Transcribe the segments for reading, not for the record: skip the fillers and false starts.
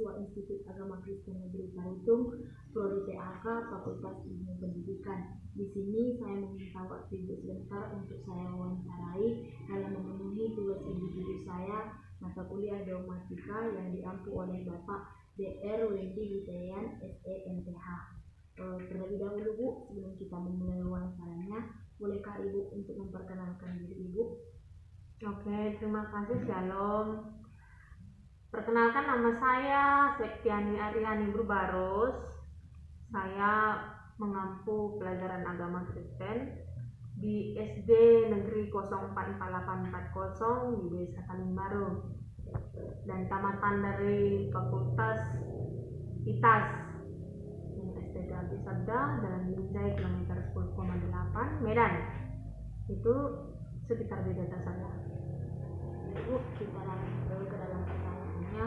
mahasiswa Institut Agama Kristen Negeri Paritung, Prodi PAK, Fakultas Ilmu Pendidikan. Di sini saya meminta waktu Ibu sebentar untuk saya wawancarai dalam memenuhi tugas individu saya mata kuliah dogmatika yang diampu oleh Bapak Dr. Wendy Hutayan, SEMPH. Terlebih dahulu Bu, sebelum kita memulai wawancaranya, bolehkah Ibu untuk memperkenalkan diri Ibu? Oke, terima kasih. Shalom. Perkenalkan, nama saya Septiani Ariani Brubarus. Saya mengampu pelajaran agama Kristen di SD Negeri 044840 di Desa Kalimbaru, dan tamatan dari Fakultas ITAS SD Abdi Sabda Jalan Binjai kilometer 10,8 Medan. Itu sekitar di data saya. Ibu, kita langsung ke dalam pertanyaannya.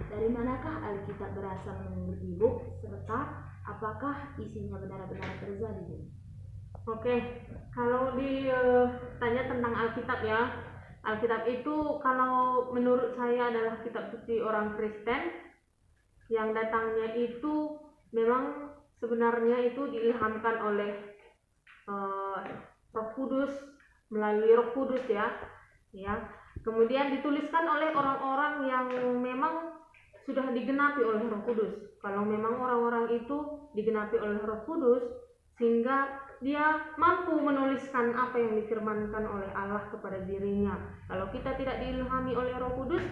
Dari manakah Alkitab berasal menurut Ibu, serta apakah isinya benar-benar terjadi, Bu? Oke, kalau ditanya tentang Alkitab ya, Alkitab itu kalau menurut saya adalah kitab suci orang Kristen yang datangnya itu memang sebenarnya itu diilhamkan oleh Roh Kudus, melalui Roh Kudus ya. Kemudian dituliskan oleh orang-orang yang memang sudah digenapi oleh Roh Kudus. Kalau memang orang-orang itu digenapi oleh Roh Kudus, sehingga dia mampu menuliskan apa yang difirmankan oleh Allah kepada dirinya. Kalau kita tidak diilhami oleh Roh Kudus,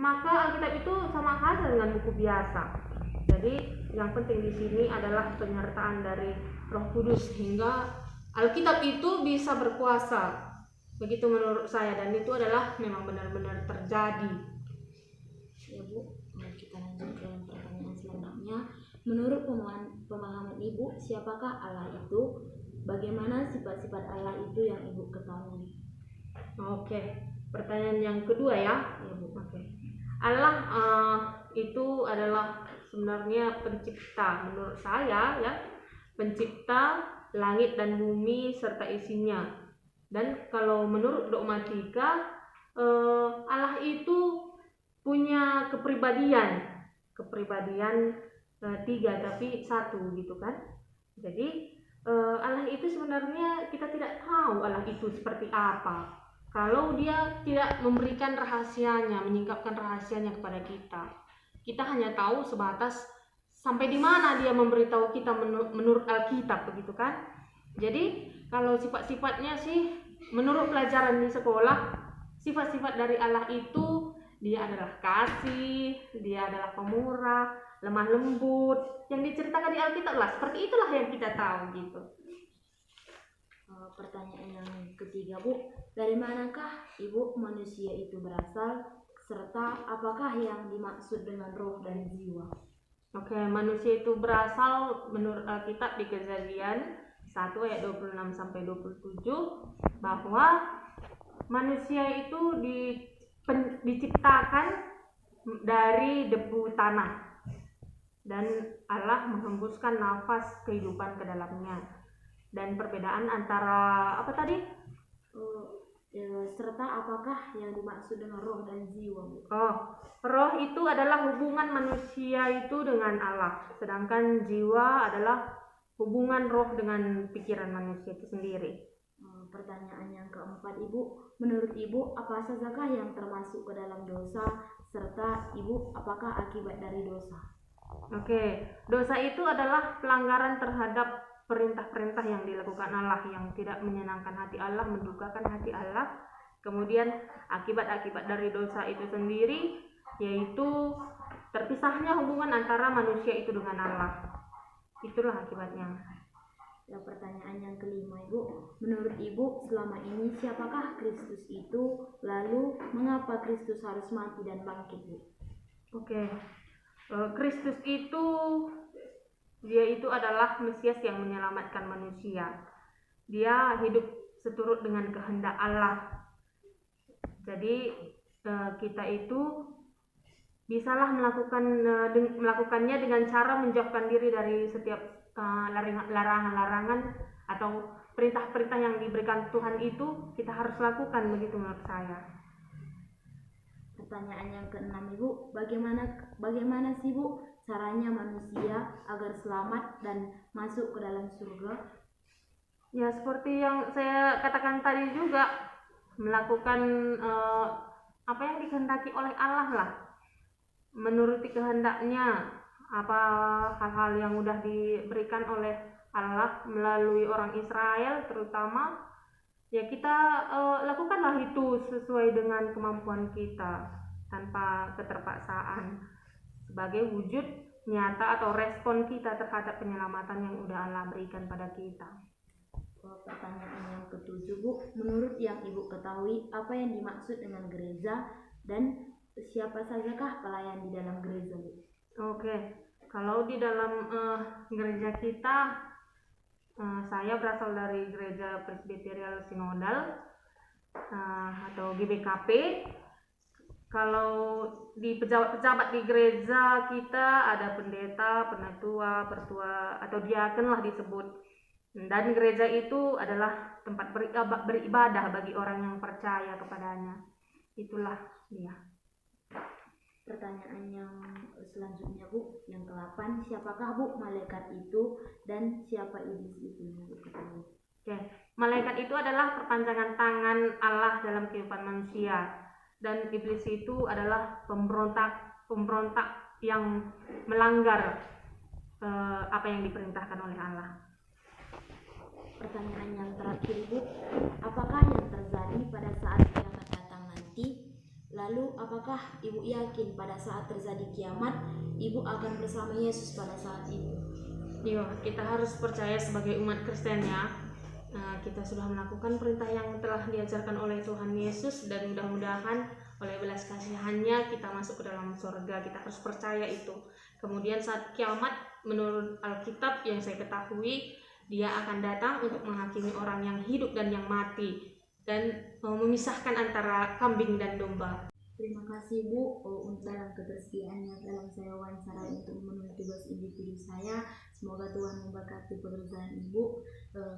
maka Alkitab itu sama saja dengan buku biasa. Jadi yang penting di sini adalah penyertaan dari Roh Kudus sehingga Alkitab itu bisa berkuasa. Begitu menurut saya, dan itu adalah memang benar-benar terjadi. Ya Bu, kita lanjut ke pertanyaan selanjutnya. Menurut pemahaman Ibu, siapakah Allah itu? Bagaimana sifat-sifat Allah itu yang Ibu ketahui? Oke, pertanyaan yang kedua ya. Ya Bu. Oke. Allah itu adalah sebenarnya pencipta, menurut saya ya, pencipta langit dan bumi serta isinya. Dan kalau menurut dogmatika, Allah itu punya kepribadian tiga tapi satu gitu kan. Jadi Allah itu sebenarnya kita tidak tahu Allah itu seperti apa kalau dia tidak memberikan rahasianya, menyingkapkan rahasianya kepada kita. Kita hanya tahu sebatas sampai di mana dia memberitahu kita menurut Alkitab begitu kan. Jadi kalau sifat-sifatnya sih menurut pelajaran di sekolah, sifat-sifat dari Allah itu dia adalah kasih, dia adalah pemurah, lemah lembut, yang diceritakan di Alkitab lah. Seperti itulah yang kita tahu gitu. Pertanyaan yang ketiga Bu, dari manakah Ibu manusia itu berasal, serta apakah yang dimaksud dengan roh dan jiwa? Oke, manusia itu berasal menurut Alkitab di Kejadian 1 ayat 26 sampai 27 bahwa manusia itu diciptakan dari debu tanah dan Allah menghembuskan nafas kehidupan ke dalamnya. Dan perbedaan antara apa tadi? Serta apakah yang dimaksud dengan roh dan jiwa, Bu? Roh itu adalah hubungan manusia itu dengan Allah, sedangkan jiwa adalah hubungan roh dengan pikiran manusia itu sendiri. Pertanyaan yang keempat Ibu, menurut Ibu apa sajakah yang termasuk ke dalam dosa, serta Ibu apakah akibat dari dosa? Oke, dosa itu adalah pelanggaran terhadap perintah-perintah yang dilakukan Allah, yang tidak menyenangkan hati Allah, mendukakan hati Allah. Kemudian akibat-akibat dari dosa itu sendiri yaitu terpisahnya hubungan antara manusia itu dengan Allah. Itulah akibatnya. Dan pertanyaan yang kelima Ibu, menurut Ibu selama ini siapakah Kristus itu? Lalu mengapa Kristus harus mati dan bangkit, Bu? Oke. Kristus itu dia itu adalah Mesias yang menyelamatkan manusia. Dia hidup seturut dengan kehendak Allah. Jadi kita itu bisalah melakukannya dengan cara menjauhkan diri dari setiap larangan-larangan atau perintah-perintah yang diberikan Tuhan itu kita harus lakukan, begitu menurut saya. Pertanyaan yang keenam, Ibu, bagaimana sih, Bu, caranya manusia agar selamat dan masuk ke dalam surga? Ya, seperti yang saya katakan tadi juga, melakukan apa yang dikehendaki oleh Allah lah, menuruti kehendaknya, apa hal-hal yang udah diberikan oleh Allah melalui orang Israel terutama, ya kita lakukanlah itu sesuai dengan kemampuan kita tanpa keterpaksaan, sebagai wujud nyata atau respon kita terhadap penyelamatan yang udah Allah berikan pada kita. Pertanyaan yang ketujuh, Bu, menurut yang Ibu ketahui, apa yang dimaksud dengan gereja dan siapa sajakah pelayan di dalam gereja, Bu? Oke, kalau di dalam gereja kita, saya berasal dari Gereja Presbyterial Sinodal atau GBKP. Kalau di pejabat-pejabat di gereja kita ada pendeta, penatua, pertua atau diaken lah disebut. Dan gereja itu adalah tempat beribadah bagi orang yang percaya kepadanya. Itulah dia. Pertanyaan yang selanjutnya, Bu, yang ke-8, siapakah, Bu, malaikat itu dan siapa iblis itu, Bu? Oke, malaikat itu adalah perpanjangan tangan Allah dalam kehidupan manusia, dan iblis itu adalah pemberontak yang melanggar apa yang diperintahkan oleh Allah. Pertanyaan yang terakhir, Bu, apakah yang terjadi pada saat kiamat datang nanti? Lalu apakah Ibu yakin pada saat terjadi kiamat, Ibu akan bersama Yesus pada saat itu? Iya, kita harus percaya sebagai umat Kristen ya. Kita sudah melakukan perintah yang telah diajarkan oleh Tuhan Yesus, dan mudah-mudahan oleh belas kasihannya kita masuk ke dalam surga. Kita harus percaya itu. Kemudian saat kiamat, menurut Alkitab yang saya ketahui, dia akan datang untuk menghakimi orang yang hidup dan yang mati, dan memisahkan antara kambing dan domba. Terima kasih, Bu, untuk dalam ketersediaannya dalam saya wawancara untuk memenuhi tugas individu saya. Semoga Tuhan memberkati pekerjaan Ibu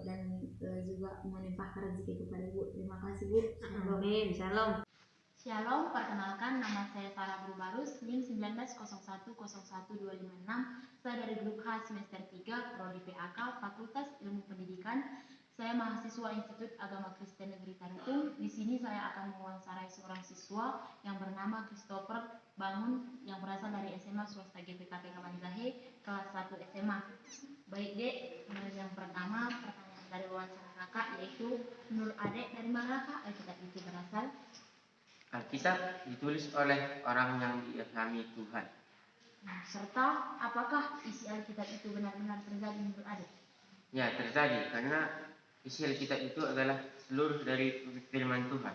dan juga melimpahkan rezeki kepada Ibu. Terima kasih, Bu. Amin. Shalom. Shalom, perkenalkan nama saya Sarah Brubarus, NIM 1901012556. Saya dari grup H semester 3, Prodi PAK, Fakultas Ilmu Pendidikan. Saya mahasiswa Institut Agama Kristen Negeri Tarutung. Di sini saya akan mewawancarai seorang siswa yang bernama Christopher Bangun yang berasal dari SMA swasta GPKP Kawanjahe, kelas 1 SMA. Baik, Dek, yang pertama pertanyaan dari wawancara kakak yaitu, menurut Adek dari mana Kak Alkitab itu berasal? Alkitab ditulis oleh orang yang diilhami Tuhan. Serta apakah isi Alkitab itu benar-benar terjadi menurut Adek? Ya, terjadi, karena isi Alkitab itu adalah seluruh dari firman Tuhan.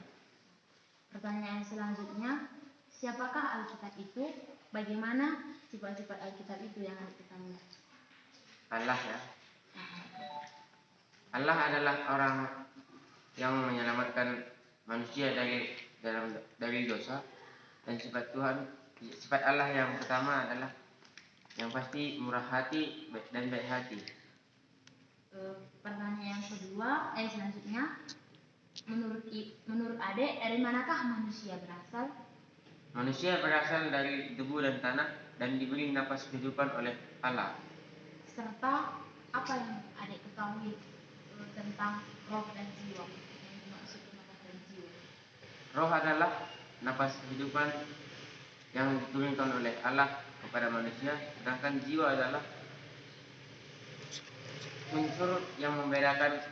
Pertanyaan selanjutnya, siapakah Alkitab itu? Bagaimana sifat-sifat Alkitab itu yang Adek ketahui? Allah ya. Allah adalah orang yang menyelamatkan manusia dari dosa, dan sifat Allah yang pertama adalah yang pasti murah hati dan baik hati. Pertanyaan yang kedua, selanjutnya, menurut Adek dari manakah manusia berasal? Manusia berasal dari debu dan tanah dan diberi napas kehidupan oleh Allah. Serta apa yang Adek ketahui tentang roh dan jiwa? Yang dimaksud napas dan jiwa. Roh adalah napas kehidupan yang diturunkan oleh Allah kepada manusia, sedangkan jiwa adalah unsur yang membedakan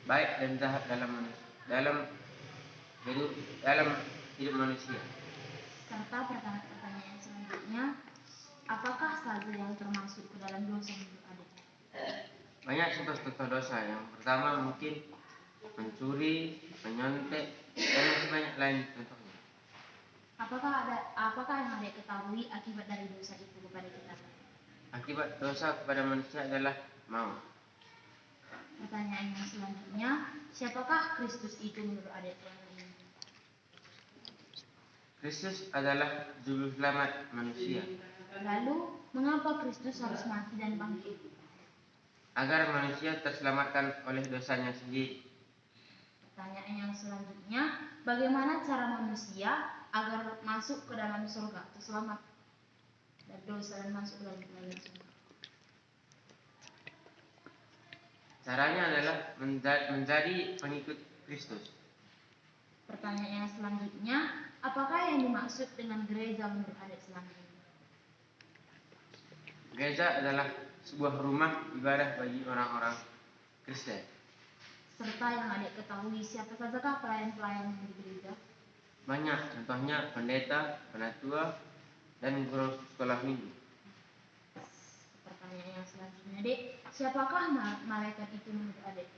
baik dan jahat dalam hidup manusia. Serta pertanyaan selanjutnya, apakah saja yang termasuk ke dalam dosa menurut Adek? Banyak contoh-contoh dosa. Yang pertama mungkin mencuri, menyontek, dan masih banyak lain contohnya. Apakah yang Adek ketahui akibat dari dosa itu kepada kita? Akibat dosa kepada manusia adalah maut. Pertanyaan yang selanjutnya, siapakah Kristus itu menurut Adek? Kristus adalah juru selamat manusia. Lalu, mengapa Kristus harus mati dan bangkit? Agar manusia terselamatkan oleh dosanya sendiri. Pertanyaan yang selanjutnya, bagaimana cara manusia agar masuk ke dalam surga atau selamat dari dosa dan masuk ke dalam kerajaan surga? Caranya adalah menjadi pengikut Kristus. Pertanyaan yang selanjutnya, apakah yang dimaksud dengan gereja menurut adik selama ini? Gereja adalah sebuah rumah ibadah bagi orang-orang Kristen. Serta yang adik ketahui, siapa sajakah pelayan-pelayan di gereja? Banyak, contohnya pendeta, penatua, dan guru sekolah minggu. Pertanyaan yang selanjutnya, adik, siapakah malaikat itu menurut adik?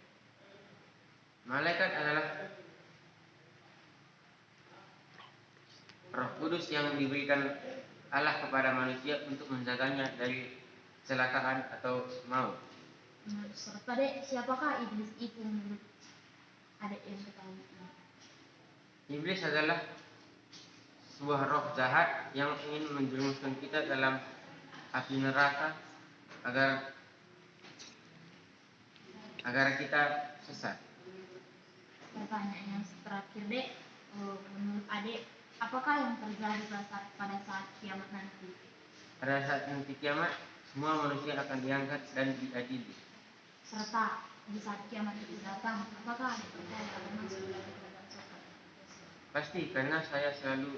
Malaikat adalah Roh Kudus yang diberikan Allah kepada manusia untuk menjaganya dari kecelakaan atau maut. Serta adik, siapakah iblis itu menurut adik yang ketahui? Iblis adalah sebuah roh jahat yang ingin menjerumuskan kita dalam api neraka agar kita sesat. Pertanyaan yang terakhir, dek, menurut adik, apakah yang terjadi pada saat kiamat nanti? Pada saat nanti kiamat, semua manusia akan diangkat dan diadili. Serta di saat kiamat itu datang, apakah adik percaya akan masuk dalam kerajaan surga? Pasti, karena saya selalu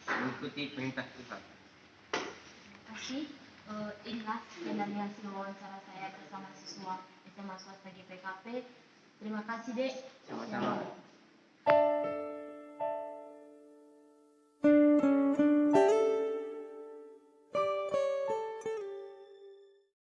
mengikuti perintah Tuhan. Terima kasih. Inilah sekian dari hasil wawancara saya bersama siswa SMA Swasta GPKP. Terima kasih, dek. Sama-sama.